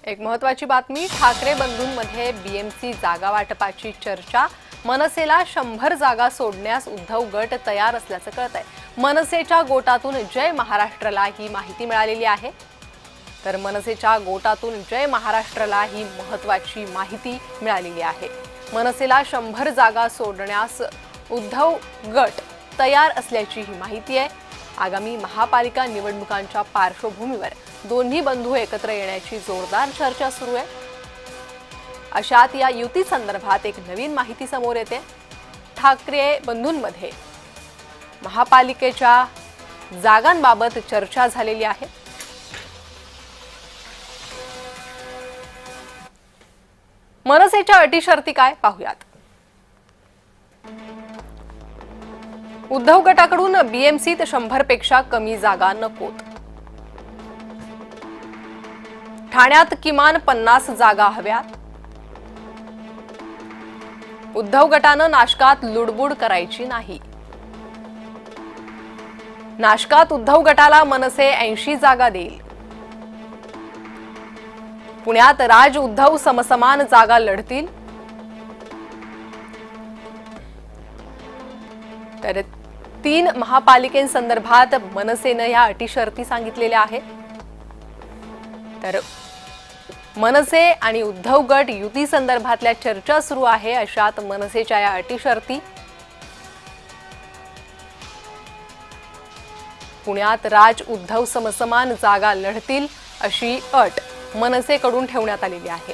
एक महत्त्वाची बातमी, ठाकरे बंधूंमध्ये बीएमसी जागा वाटपाची चर्चा। मनसेला 100 जागा सोडण्यास उद्धव गट तयार असल्याचं कळतंय। मनसेच्या गोटातून जय महाराष्ट्रला ही माहिती मिळालेली आहे। तर मनसेच्या गोटातून जय महाराष्ट्रला ही महत्त्वाची माहिती मिळालेली आहे। मनसेला 100 जागा सोडण्यास उद्धव गट तयार असल्याची ही माहिती आहे। आगामी महापालिका निवडणुकांच्या पार्श्वभूमीवर दोन्ही बंधू एकत्र येण्याची जोरदार चर्चा सुरू आहे। अशात या युती संदर्भात एक नवीन माहिती समोर येते। ठाकरे बंधूंमध्ये महापालिकेच्या जागांबाबत चर्चा झालेली आहे। मनसेच्या अटी शर्ती काय पाहूयात। उद्धव गटाकडून बीएमसीत 100 पेक्षा कमी जागा नकोत। ठाण्यात किमान 50 जागा हव्यात। उद्धव गटानं नाशकात लुडबुड करायची नाही। नाशकात उद्धव गटाला मनसे 80 जागा देईल। पुण्यात राज उद्धव समसमान जागा लढतील। तर 3 महापालिकेंसंदर्भात मनसेनं या अटी शर्ती सांगितलेल्या आहेत। तर मनसे आणि उद्धव गट युती संदर्भातल्या चर्चा सुरू आहे। अशात मनसेच्या या अटी शर्ती, पुण्यात राज उद्धव समसमान जागा लढतील अशी अट मनसेकडून ठेवण्यात आलेली आहे।